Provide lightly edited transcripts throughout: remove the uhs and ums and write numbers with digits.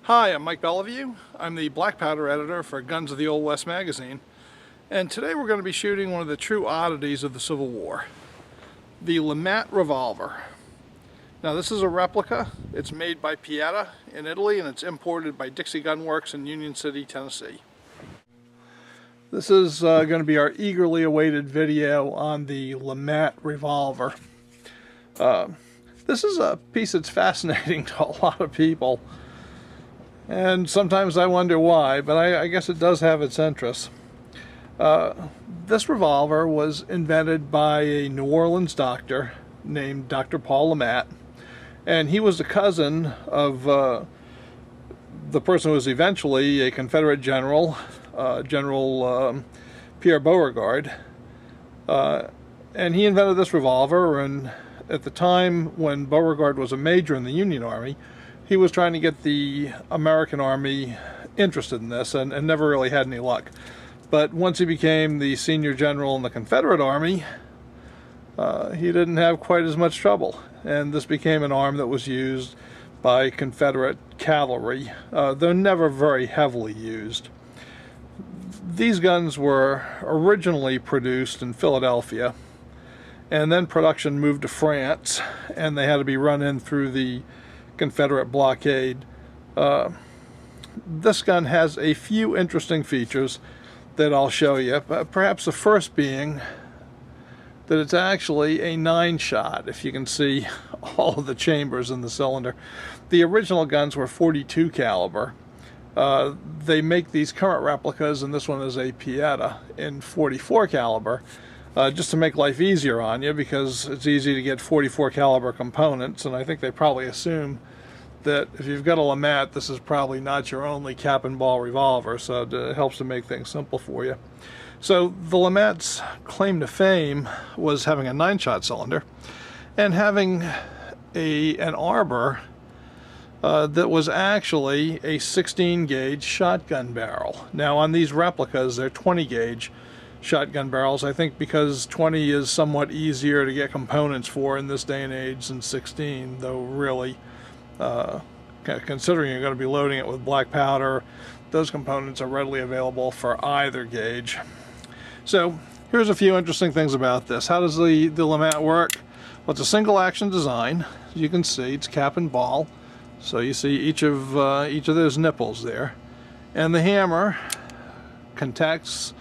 Hi, I'm Mike Bellevue. I'm the black powder editor for Guns of the Old West magazine, and today we're going to be shooting one of the true oddities of the Civil War, the LeMat revolver. Now this is a replica. It's made by Pieta in Italy and it's imported by Dixie Gun Works in Union City, Tennessee. This is going to be our eagerly awaited video on the LeMat revolver. This is a piece that's fascinating to a lot of people. And sometimes I wonder why, but I guess it does have its interests. This revolver was invented by a New Orleans doctor named Dr. Paul Lamat, and he was a cousin of the person who was eventually a Confederate general, General Pierre Beauregard, and he invented this revolver. And at the time when Beauregard was a major in the Union Army, he was trying to get the American Army interested in this and never really had any luck. But once he became the senior general in the Confederate Army, he didn't have quite as much trouble. And this became an arm that was used by Confederate cavalry, though never very heavily used. These guns were originally produced in Philadelphia, and then production moved to France, and they had to be run in through the Confederate blockade. This gun has a few interesting features that I'll show you, perhaps the first being that it's actually a 9-shot, if you can see all of the chambers in the cylinder. The original guns were 42 caliber. They make these current replicas, and this one is a Pieta, in 44 caliber. Just to make life easier on you, because it's easy to get 44 caliber components, and I think they probably assume that if you've got a LeMat, this is probably not your only cap and ball revolver, so it helps to make things simple for you. So the LeMat's claim to fame was having a 9-shot cylinder and having an arbor that was actually a 16-gauge shotgun barrel. Now on these replicas, they're 20-gauge shotgun barrels, I think, because 20 is somewhat easier to get components for in this day and age than 16, though really, considering you're going to be loading it with black powder, those components are readily available for either gauge. So here's a few interesting things about this. How does the LeMat work? Well, it's a single action design. As you can see, it's cap and ball, so you see each of those nipples there, and the hammer contacts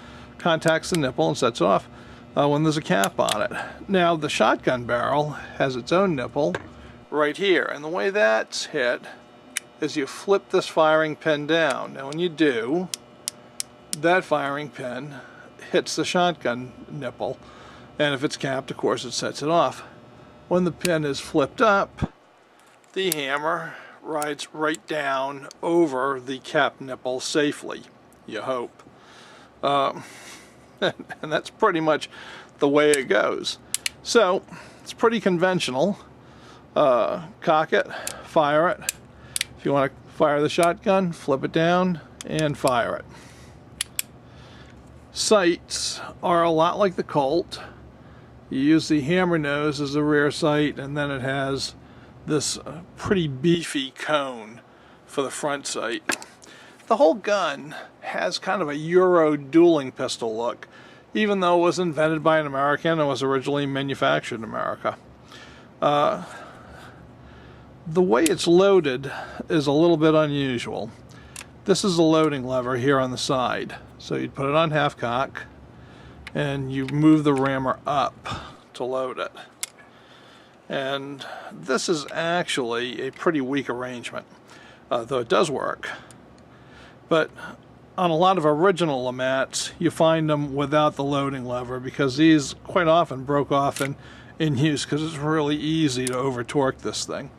the nipple and sets off when there's a cap on it. Now the shotgun barrel has its own nipple right here, and the way that's hit is you flip this firing pin down. Now when you do, that firing pin hits the shotgun nipple, and if it's capped, of course, it sets it off. When the pin is flipped up, the hammer rides right down over the cap nipple safely, you hope. And that's pretty much the way it goes. So it's pretty conventional. Cock it, fire it. If you want to fire the shotgun, flip it down and fire it. Sights are a lot like the Colt. You use the hammer nose as the rear sight, and then it has this pretty beefy cone for the front sight. The whole gun has kind of a Euro dueling pistol look, even though it was invented by an American and was originally manufactured in America. The way it's loaded is a little bit unusual. This is a loading lever here on the side. So you'd put it on half cock, and you move the rammer up to load it. And this is actually a pretty weak arrangement, though it does work. But on a lot of original LeMats, you find them without the loading lever, because these quite often broke off in use, because it's really easy to over torque this thing.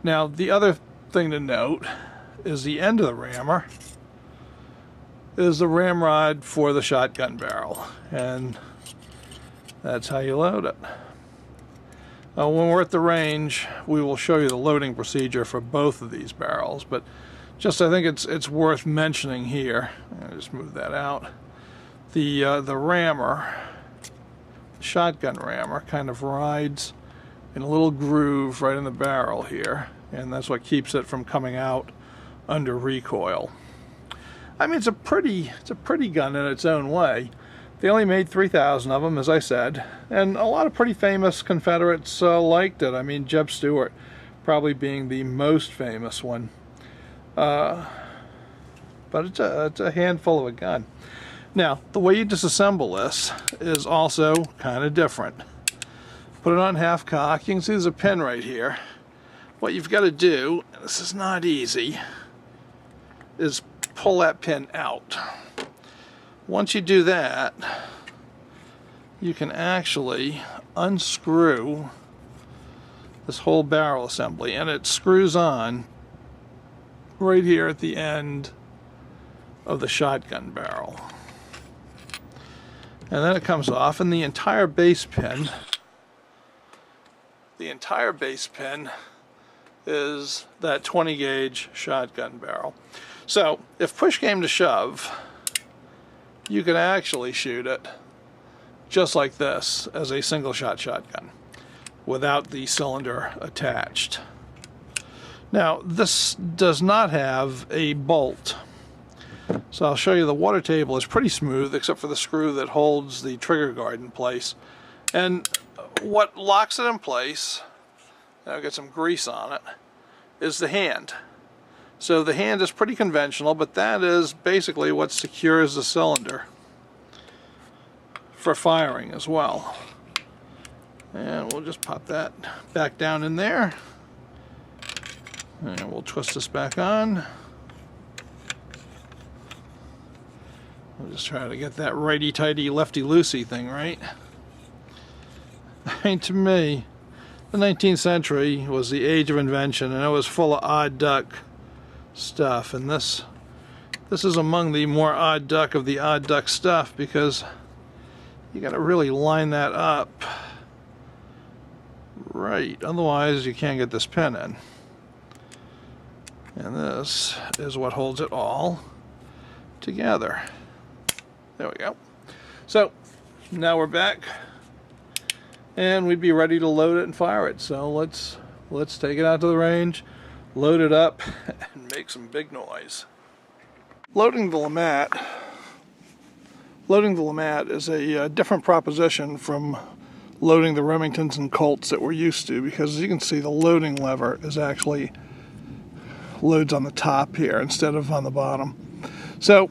Now the other thing to note is the end of the rammer is the ramrod for the shotgun barrel, and that's how you load it. When we're at the range, we will show you the loading procedure for both of these barrels, but just I think it's worth mentioning here. I'll just move that out. The rammer, shotgun rammer, kind of rides in a little groove right in the barrel here, and that's what keeps it from coming out under recoil. I mean, it's a pretty gun in its own way. They only made 3,000 of them, as I said, and a lot of pretty famous Confederates liked it. I mean, Jeb Stuart probably being the most famous one. But it's a handful of a gun. Now, the way you disassemble this is also kind of different. Put it on half cock. You can see there's a pin right here. What you've got to do, and this is not easy, is pull that pin out. Once you do that, you can actually unscrew this whole barrel assembly, and it screws on right here at the end of the shotgun barrel. And then it comes off, and the entire base pin is that 20 gauge shotgun barrel. So if push came to shove, you can actually shoot it just like this as a single shot shotgun without the cylinder attached. Now, this does not have a bolt, so I'll show you the water table is pretty smooth except for the screw that holds the trigger guard in place. And what locks it in place, I'll get some grease on it, is the hand. So the hand is pretty conventional, but that is basically what secures the cylinder for firing as well. And we'll just pop that back down in there. And we'll twist this back on. We'll just try to get that righty-tighty, lefty-loosey thing right. I mean, to me, the 19th century was the age of invention, and it was full of odd duck stuff, and this is among the more odd duck of the odd duck stuff, because you got to really line that up right, otherwise you can't get this pin in. And this is what holds it all together. There we go. So now we're back, and we'd be ready to load it and fire it. So let's take it out to the range, load it up, and make some big noise. Loading the Lamat is a different proposition from loading the Remingtons and Colts that we're used to, because as you can see, the loading lever is actually loads on the top here instead of on the bottom. So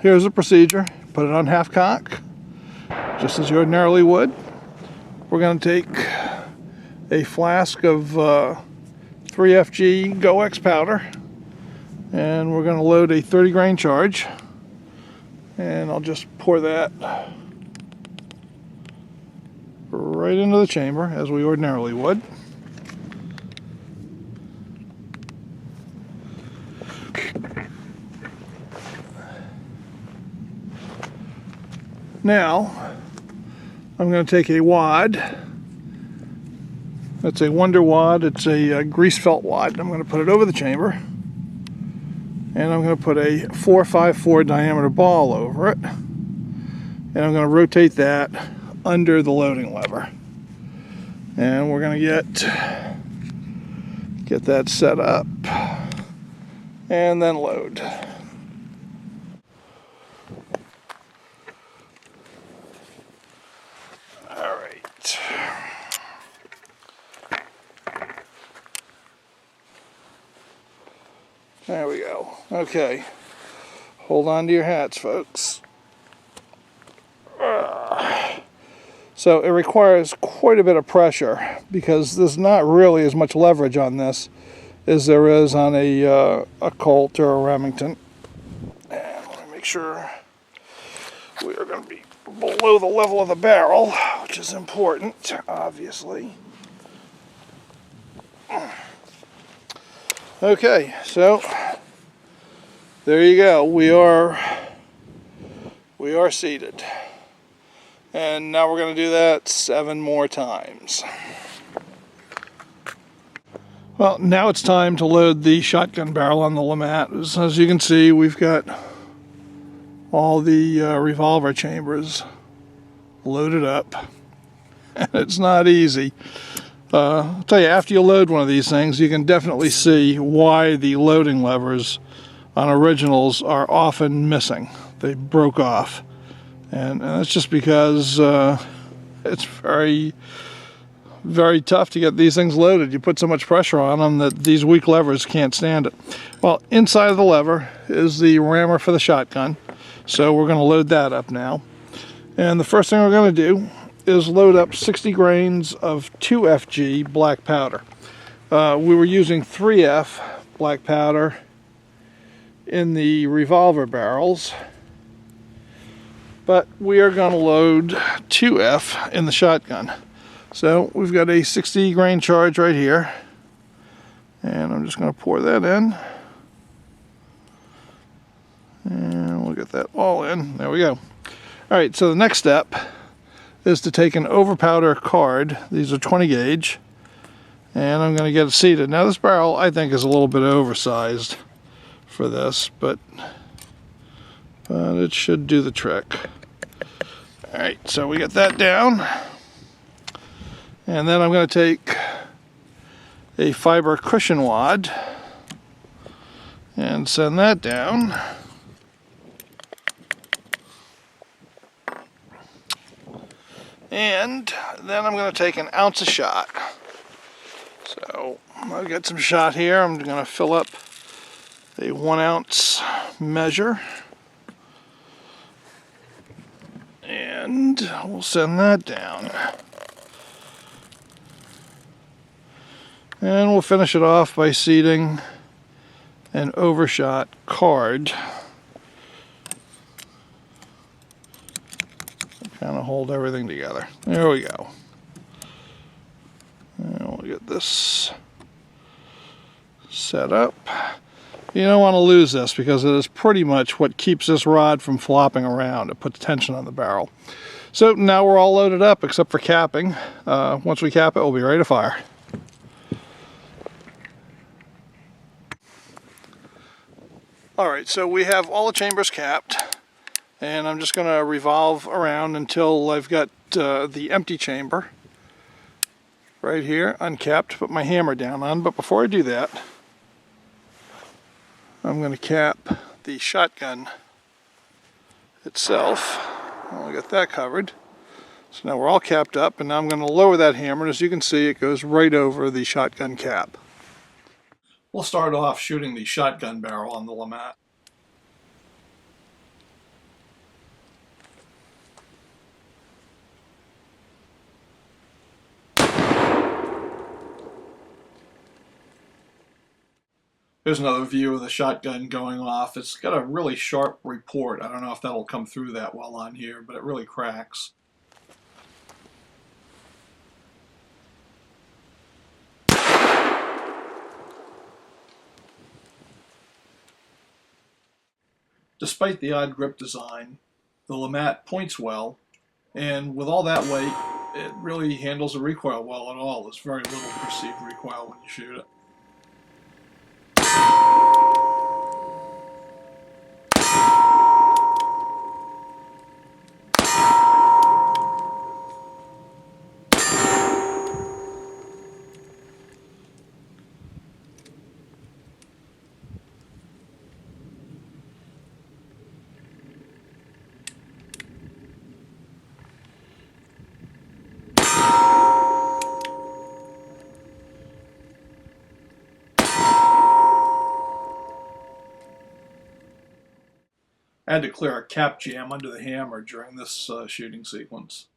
here's the procedure. Put it on half cock, just as you ordinarily would. We're going to take a flask of 3FG GoX powder, and we're going to load a 30 grain charge, and I'll just pour that right into the chamber as we ordinarily would. Now I'm going to take a wad. That's a Wonder wad. It's a grease felt wad. I'm going to put it over the chamber, and I'm going to put a 454 diameter ball over it, and I'm going to rotate that under the loading lever, and we're going to get that set up and then load. All right. There we go. Okay. Hold on to your hats, folks. So it requires quite a bit of pressure, because there's not really as much leverage on this as there is on a Colt or a Remington. And let me make sure we are going to be below the level of the barrel, which is important, obviously. Okay, so there you go. We are seated. And now we're going to do that 7 more times. Well, now it's time to load the shotgun barrel on the Lamat. As you can see, we've got all the revolver chambers loaded up. And it's not easy. I'll tell you, after you load one of these things, you can definitely see why the loading levers on originals are often missing. They broke off. And that's just because it's very, very tough to get these things loaded. You put so much pressure on them that these weak levers can't stand it. Well, inside of the lever is the rammer for the shotgun. So we're going to load that up now. And the first thing we're going to do is load up 60 grains of 2FG black powder. We were using 3F black powder in the revolver barrels, but we are going to load 2F in the shotgun. So we've got a 60 grain charge right here, and I'm just going to pour that in, and we'll get that all in. There we go. Alright, so the next step is to take an overpowder card. These are 20 gauge, and I'm going to get it seated. Now this barrel I think is a little bit oversized for this, but it should do the trick. Alright, so we get that down, and then I'm going to take a fiber cushion wad and send that down. And then I'm going to take an ounce of shot. So I've got some shot here. I'm going to fill up a 1 ounce measure. And we'll send that down. And we'll finish it off by seating an overshot card. Kind of hold everything together. There we go. And we'll get this set up. You don't want to lose this because it is pretty much what keeps this rod from flopping around. It puts tension on the barrel. So now we're all loaded up except for capping. Once we cap it, we'll be ready to fire. Alright, so we have all the chambers capped. And I'm just going to revolve around until I've got the empty chamber right here, uncapped, put my hammer down on. But before I do that, I'm going to cap the shotgun itself. I'll get that covered. So now we're all capped up, and now I'm going to lower that hammer, and as you can see, it goes right over the shotgun cap. We'll start off shooting the shotgun barrel on the Lamat. Here's another view of the shotgun going off. It's got a really sharp report. I don't know if that'll come through that well on here, but it really cracks. Despite the odd grip design, the Lamat points well, and with all that weight, it really handles the recoil well at all. There's very little perceived recoil when you shoot it. I had to clear a cap jam under the hammer during this shooting sequence.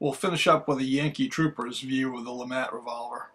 we'll finish up with a Yankee Trooper's view of the LeMat revolver.